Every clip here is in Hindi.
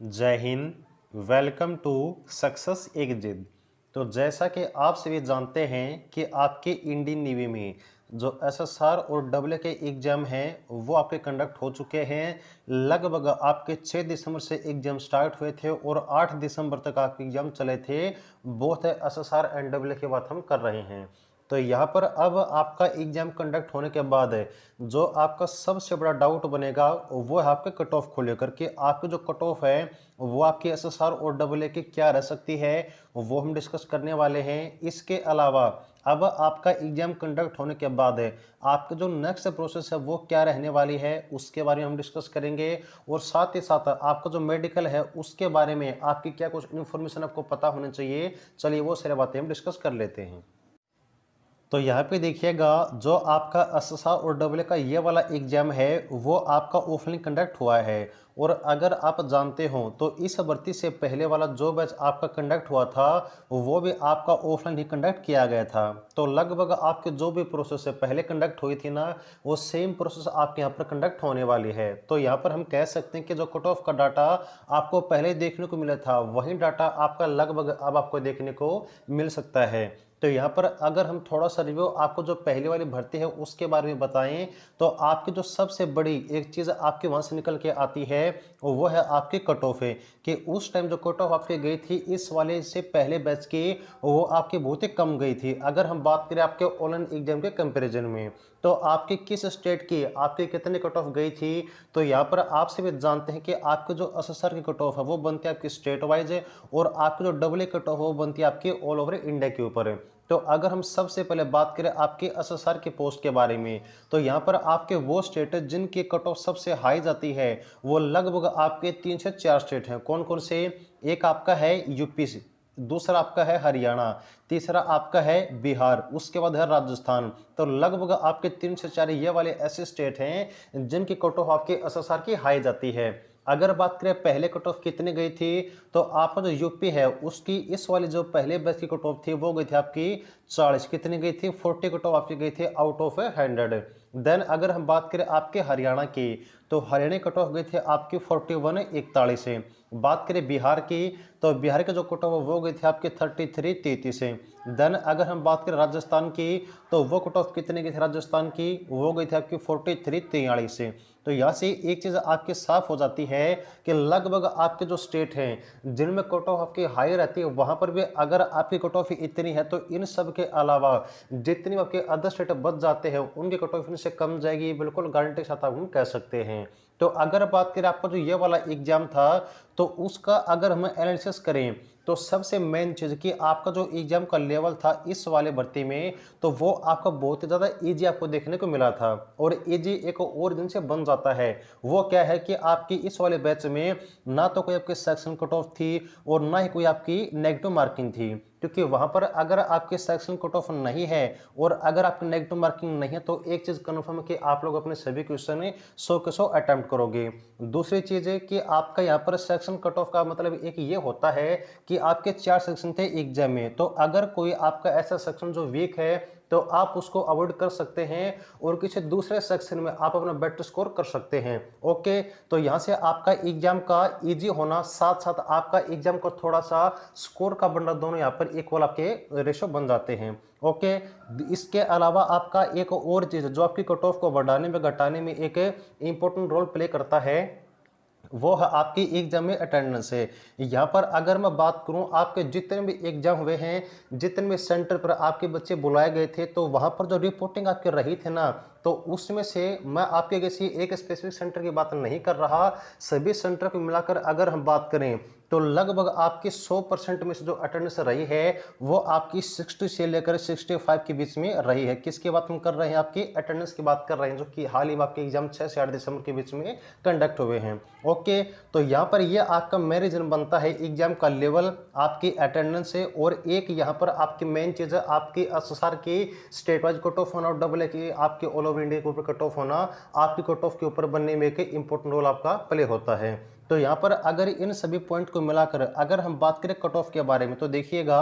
जय हिंद। वेलकम टू सक्सेस एक जिद। तो जैसा कि आप सभी जानते हैं कि आपके इंडियन नेवी में जो एसएसआर और डब्ल्यू के एग्ज़ाम हैं वो आपके कंडक्ट हो चुके हैं। लगभग आपके 6 दिसंबर से एग्ज़ाम स्टार्ट हुए थे और 8 दिसंबर तक आपके एग्ज़ाम चले थे। बोथ एसएसआर एंड डब्ल्यू की बात हम कर रहे हैं। तो यहाँ पर अब आपका एग्जाम कंडक्ट होने के बाद जो आपका सबसे बड़ा डाउट बनेगा वो है आपके कट ऑफ को लेकर के। आपकी जो कट ऑफ है वो आपकी एसएसआर और डबल ए की क्या रह सकती है वो हम डिस्कस करने वाले हैं। इसके अलावा अब आपका एग्जाम कंडक्ट होने के बाद आपका जो नेक्स्ट प्रोसेस है वो क्या रहने वाली है उसके बारे में हम डिस्कस करेंगे। और साथ ही साथ आपका जो मेडिकल है उसके बारे में आपकी क्या कुछ इन्फॉर्मेशन आपको पता होनी चाहिए। चलिए वो सारी बातें हम डिस्कस कर लेते हैं। तो यहाँ पे देखिएगा जो आपका एसएसआर और डबल का ये वाला एग्जाम है वो आपका ऑफलाइन कंडक्ट हुआ है। और अगर आप जानते हो तो इस भर्ती से पहले वाला जो बैच आपका कंडक्ट हुआ था वो भी आपका ऑफलाइन ही कंडक्ट किया गया था। तो लगभग आपके जो भी प्रोसेस है पहले कंडक्ट हुई थी ना वो सेम प्रोसेस आपके यहाँ पर कंडक्ट होने वाली है। तो यहाँ पर हम कह सकते हैं कि जो कट ऑफ का डाटा आपको पहले देखने को मिला था वही डाटा आपका लगभग अब आपको देखने को मिल सकता है। तो यहाँ पर अगर हम थोड़ा सा रिव्यू आपको जो पहले वाली भर्ती है उसके बारे में बताएं तो आपकी जो सबसे बड़ी एक चीज़ आपके वहाँ से निकल के आती है वो है आपकी कट ऑफ है कि उस टाइम जो कट ऑफ आपकी गई थी इस वाले से पहले बैच की वो आपकी बहुत ही कम गई थी। अगर हम बात करें आपके ऑनलाइन एग्जाम के कंपैरिजन में तो आपकी किस स्टेट की आपकी कितने कट ऑफ गई थी। तो यहाँ पर आपसे भी जानते हैं कि आपके जो एसएसआर की कट ऑफ है वो बनती है आपकी स्टेट वाइज है और आपकी जो डबल ए कट ऑफ वो बनती है आपकी ऑल ओवर इंडिया के ऊपर है। तो अगर हम सबसे पहले बात करें आपके एसएसआर के पोस्ट के बारे में तो यहाँ पर आपके वो स्टेट है जिनकी कट ऑफ सबसे हाई जाती है वो लगभग आपके 3 से 4 स्टेट हैं। कौन कौन से? एक आपका है यूपी, दूसरा आपका है हरियाणा, तीसरा आपका है बिहार, उसके बाद है राजस्थान। तो लगभग आपके 3 से 4 ये वाले ऐसे स्टेट हैं जिनकी कट ऑफ आपके एसएसआर की हाई जाती है। अगर बात करें पहले कट ऑफ कितनी गई थी तो आपका जो यूपी है उसकी इस वाली जो पहले बैच की कट ऑफ थी वो गई थी आपकी 40। कितनी गई थी? 40 कट ऑफ आपकी गई थी आउट ऑफ 100। देन अगर हम बात करें आपके हरियाणा की तो हरियाणा कट ऑफ गई थी आपकी 41 41 से। बात करें बिहार की तो बिहार के जो कट ऑफ वो गई थी आपकी 33 33 से। देन अगर हम बात करें राजस्थान की तो वो कट ऑफ कितने की थी राजस्थान की? वो गई थी आपकी 43 43 से। तो यहाँ से एक चीज़ आपकी साफ हो जाती है कि लगभग आपके जो स्टेट हैं जिनमें कट ऑफ आपकी हाई रहती है वहाँ पर भी अगर आपकी कट ऑफ इतनी है तो इन सब के अलावा जितनी आपके अदर स्टेट बच जाते हैं उनकी कट ऑफ इनसे कम जाएगी, बिल्कुल गारंटी के साथ हम कह सकते हैं। तो अगर बात करें आपका जो ये वाला एग्जाम था तो उसका अगर हम एनालिसिस करें तो सबसे मेन चीज़ कि आपका जो एग्जाम का लेवल था इस वाले भर्ती में तो वो आपका बहुत ही ज़्यादा इजी आपको देखने को मिला था। और इजी एक और दिन से बन जाता है। वो क्या है कि आपकी इस वाले बैच में ना तो कोई आपकी सेक्शन कट ऑफ थी और ना ही कोई आपकी नेगेटिव मार्किंग थी, क्योंकि वहां पर अगर आपके सेक्शन कट ऑफ नहीं है और अगर आपकी नेगेटिव मार्किंग नहीं है तो एक चीज़ कन्फर्म है कि आप लोग अपने सभी क्वेश्चन 100 के 100 अटेम्प्ट करोगे। दूसरी चीज़ है कि आपका यहाँ पर सेक्शन कट ऑफ का मतलब एक ये होता है कि आपके 4 सेक्शन थे एग्जाम में, तो अगर कोई आपका ऐसा सेक्शन जो वीक है तो आप उसको अवॉइड कर सकते हैं और किसी दूसरे सेक्शन में आप अपना बेटर स्कोर कर सकते हैं। ओके, तो यहाँ से आपका एग्जाम का इजी होना साथ साथ आपका एग्जाम का थोड़ा सा स्कोर का बंडल दोनों यहाँ पर इक्वल आपके रेशो बन जाते हैं। ओके, इसके अलावा आपका एक और चीज़ जो आपकी कट ऑफ को बढ़ाने में घटाने में एक इंपॉर्टेंट रोल प्ले करता है वो है आपकी एग्जाम में अटेंडेंस है। यहाँ पर अगर मैं बात करूँ आपके जितने भी एग्जाम हुए हैं जितने भी सेंटर पर आपके बच्चे बुलाए गए थे तो वहाँ पर जो रिपोर्टिंग आपकी रही थी ना तो उसमें से मैं आपके किसी एक स्पेसिफिक सेंटर की बात नहीं कर रहा, सभी सेंटर को मिलाकर अगर हम बात करें तो लगभग आपकी 100% में से जो अटेंडेंस रही है वो आपकी 60 से लेकर 65 के बीच में रही है। किसकी बात हम कर रहे हैं? आपकी अटेंडेंस की बात कर रहे हैं जो कि हाल ही में आपके एग्जाम 6 से 8 दिसंबर के बीच में कंडक्ट हुए हैं। ओके, तो यहाँ पर ये आपका मेन रीजन बनता है एग्जाम का लेवल, आपकी अटेंडेंस है और एक यहाँ पर आपकी मेन चीज़ है आपकी एसएसआर की स्टेट वाइज कट ऑफ होना और डबल ए की आपके ऑल ओवर इंडिया के ऊपर कट ऑफ होना आपकी कट ऑफ के ऊपर बनने में एक इंपॉर्टेंट रोल आपका प्ले होता है। तो यहाँ पर अगर इन सभी पॉइंट को मिलाकर अगर हम बात करें कट ऑफ के बारे में तो देखिएगा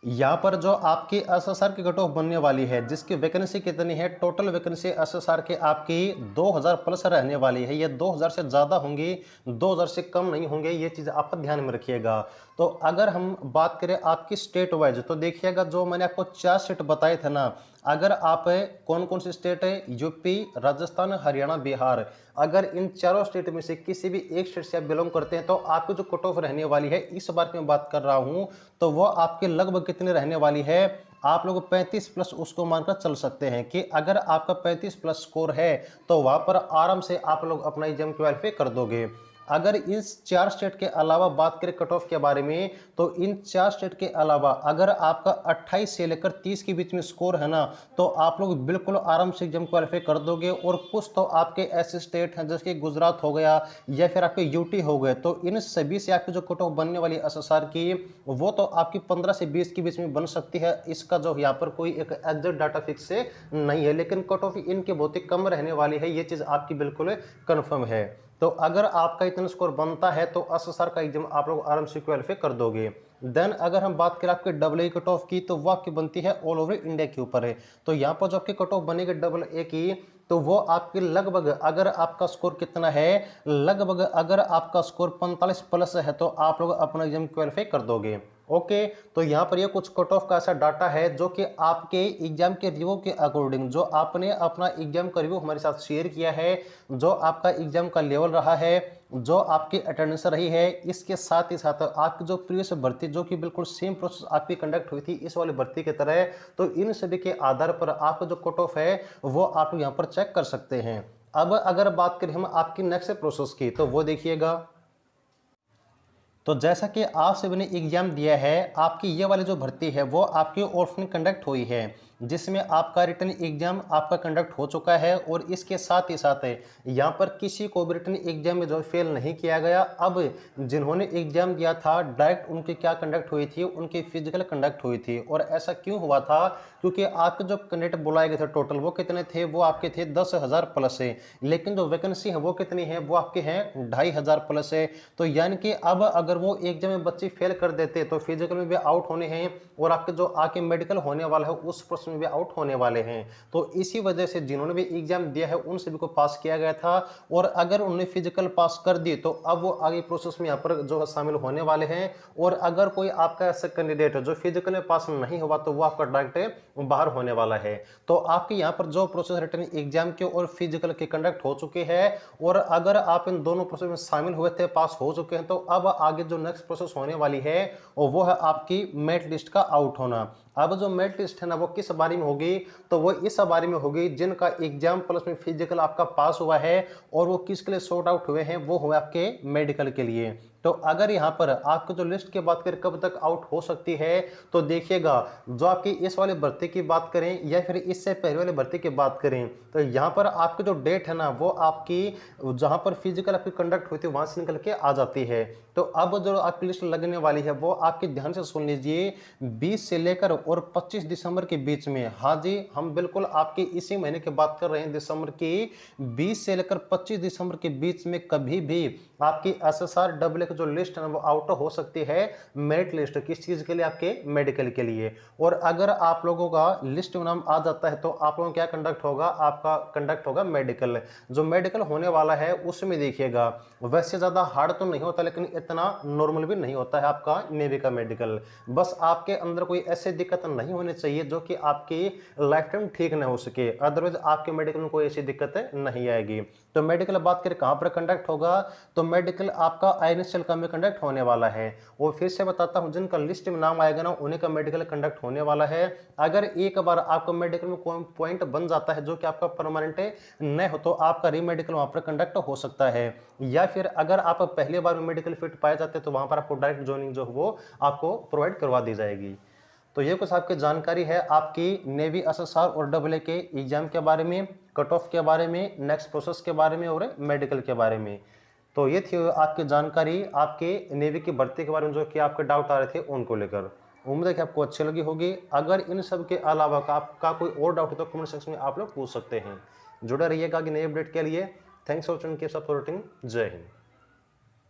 यहाँ पर जो आपकी एसएसआर की कट ऑफ बनने वाली है, जिसकी वैकेंसी कितनी है, टोटल वैकेंसी एसएसआर के आपकी 2000 प्लस रहने वाली है। ये 2000 से ज़्यादा होंगी, 2000 से कम नहीं होंगे, ये चीज़ आप ध्यान में रखिएगा। तो अगर हम बात करें आपकी स्टेट वाइज, तो देखिएगा जो मैंने आपको 4 स्टेट बताए थे ना, अगर आप कौन कौन सी स्टेट है, यूपी, राजस्थान, हरियाणा, बिहार, अगर इन चारों स्टेट में से किसी भी एक स्टेट से आप बिलोंग करते हैं तो आपकी जो कट ऑफ रहने वाली है, इस बार की मैं बात कर रहा हूं, तो वो आपके लगभग कितने रहने वाली है, आप लोग 35 प्लस उसको मानकर चल सकते हैं कि अगर आपका 35 प्लस स्कोर है तो वहां पर आराम से आप लोग अपना एग्जाम क्वालिफाई कर दोगे। अगर इस 4 स्टेट के अलावा बात करें कट ऑफ के बारे में, तो इन 4 स्टेट के अलावा अगर आपका 28 से लेकर 30 के बीच में स्कोर है ना, तो आप लोग बिल्कुल आराम से एग्जाम क्वालिफाई कर दोगे। और कुछ तो आपके ऐसे स्टेट हैं जैसे कि गुजरात हो गया या फिर आपके यूटी हो गए, तो इन सभी से आपकी जो कट ऑफ बनने वाली एसएसआर की, वो तो आपकी 15 से 20 के बीच में बन सकती है। इसका जो यहाँ पर कोई एक एग्जैक्ट डाटा फिक्स से नहीं है, लेकिन कट ऑफ इनके बहुत ही कम रहने वाली है, ये चीज़ आपकी बिल्कुल कन्फर्म है। तो अगर आपका इतना स्कोर बनता है तो एसएसआर का एग्जाम आप लोग आराम से क्वालिफाई कर दोगे। देन अगर हम बात करें आपके डबल ए कट ऑफ की, तो वो आपकी बनती है ऑल ओवर इंडिया के ऊपर है। तो यहाँ पर जो आपकी कट ऑफ बनेगी डबल ए की, तो वो आपकी लगभग, अगर आपका स्कोर कितना है, लगभग अगर आपका स्कोर 45 प्लस है तो आप लोग अपना एग्जाम क्वालिफाई कर दोगे। ओके, तो यहाँ पर ये कुछ कट ऑफ का ऐसा डाटा है जो कि आपके एग्जाम के रिव्यू के अकॉर्डिंग, जो आपने अपना एग्जाम का रिव्यू हमारे साथ शेयर किया है, जो आपका एग्जाम का लेवल रहा है, जो आपकी अटेंडेंस रही है, इसके साथ ही साथ आपकी जो प्रीवियस भर्ती, जो कि बिल्कुल सेम प्रोसेस आपकी कंडक्ट हुई थी इस वाली भर्ती की तरह, तो इन सभी के आधार पर आपका जो कट ऑफ है वो आप यहाँ पर चेक कर सकते हैं। अब अगर बात करें हम आपकी नेक्स्ट प्रोसेस की, तो वो देखिएगा। तो जैसा कि आप सभी ने एग्जाम दिया है, आपकी ये वाली जो भर्ती है वो आपकी ऑफलाइन कंडक्ट हुई है, जिसमें आपका रिटन एग्जाम आपका कंडक्ट हो चुका है। और इसके साथ ही साथ यहाँ पर किसी को भी रिटन एग्जाम में जो फेल नहीं किया गया। अब जिन्होंने एग्जाम दिया था डायरेक्ट, उनकी क्या कंडक्ट हुई थी, उनकी फिजिकल कंडक्ट हुई थी। और ऐसा क्यों हुआ था, क्योंकि आपके जो कैंडिडेट बुलाए गए थे टोटल वो कितने थे, वो आपके थे 10,000 प्लस है, लेकिन जो वैकेंसी है वो कितनी है, वो आपके हैं 2,500 प्लस है। तो यानी कि अब अगर वो एग्जाम में बच्चे फेल कर देते तो फिजिकल में भी आउट होने हैं, और आपके जो आके मेडिकल होने वाला है उस प्रश्न में भी आउट होने वाले हैं। तो इसी वजह से जिन्होंने भी एग्जाम दिया है उन सभी को पास किया गया था। और अगर उन्होंने फिजिकल पास कर दी तो अब वो आगे प्रोसेस में यहाँ पर जो शामिल होने वाले हैं। और अगर कोई आपका ऐसा कैंडिडेट है जो फिजिकल में पास नहीं हुआ तो वो आपका डायरेक्ट बाहर होने वाला है। तो आपके यहाँ पर जो प्रोसेस रिटन एग्जाम के और फिजिकल के कंडक्ट हो चुके हैं, और अगर आप इन दोनों प्रोसेस में शामिल हुए थे, पास हो चुके हैं, तो अब आगे जो नेक्स्ट प्रोसेस होने वाली है वो है आपकी मेरिट लिस्ट का आउट होना। अब जो मेरिट लिस्ट है ना, वो किस बारे में होगी, तो वो इस बारे में होगी जिनका एग्जाम प्लस में फिजिकल आपका पास हुआ है, और वो किसके लिए सॉर्ट आउट हुए हैं, वो हुए आपके मेडिकल के लिए। तो अगर यहाँ पर आपको जो लिस्ट की बात करें कब तक आउट हो सकती है, तो देखिएगा, जो आपकी इस वाले भर्ती की बात करें या फिर इससे पहले वाले भर्ती की बात करें, तो यहाँ पर आपकी जो डेट है ना, वो आपकी जहाँ पर फिजिकल आपकी कंडक्ट हुई थी वहां से निकल के आ जाती है। तो अब जो आपकी लिस्ट लगने वाली है वो आपके ध्यान से सुन लीजिए, 20 से लेकर और 25 दिसंबर के बीच में। हाँ जी, हम बिल्कुल आपकी इसी महीने की बात कर रहे हैं, दिसंबर की 20 से लेकर 25 दिसंबर के बीच में कभी भी आपकी एसएसआर डबल जो लिस्ट है वो आउट हो सकती है। मेरिट लिस्ट किस चीज के लिए, आपके मेडिकल के लिए। और अगर आप लोगों का लिस्ट में नाम आ जाता है तो आप लोगों को क्या कंडक्ट होगा, आपका कंडक्ट होगा मेडिकल। जो मेडिकल होने वाला है उसमें देखिएगा, वैसे ज्यादा हार्ड तो नहीं होता, लेकिन इतना नॉर्मल भी नहीं होता है आपका नेवी का मेडिकल। बस आपके अंदर कोई ऐसी दिक्कत नहीं होनी चाहिए जो कि आपकी लाइफ टाइम ठीक ना हो सके, अदरवाइज आपके मेडिकल में कोई ऐसी दिक्कत नहीं आएगी। तो मेडिकल बात करें कहां पर कंडक्ट होगा, तो मेडिकल आपका आईएनएसएल का में कंडक्ट होने वाला है। और फिर से बताता हूं, जिनका लिस्ट में नाम आएगा ना उन्हीं का मेडिकल कंडक्ट होने वाला है। अगर एक बार आपका मेडिकल में कोई पॉइंट बन जाता है जो कि आपका परमानेंट न हो, तो आपका रीमेडिकल वहां पर कंडक्ट हो सकता है। या फिर अगर आप पहली बार में मेडिकल फिट पाए जाते हैं तो वहां पर आपको डायरेक्ट ज्वाइनिंग जो वो आपको प्रोवाइड करवा दी जाएगी। तो ये कुछ आपकी जानकारी है आपकी नेवी एसएसआर और डबल ए के एग्जाम के बारे में, कट ऑफ के बारे में, नेक्स्ट प्रोसेस के बारे में और मेडिकल के बारे में। तो ये थी आपकी जानकारी आपके नेवी की भर्ती के बारे में, जो कि आपके डाउट आ रहे थे उनको लेकर। उम्मीद है कि आपको अच्छी लगी होगी। अगर इन सब के अलावा का आपका कोई और डाउट है तो कमेंट सेक्शन में आप लोग पूछ सकते हैं। जुड़े रहिएगा कि नए अपडेट के लिए। Thanks for watching, keep supporting. जय हिंद।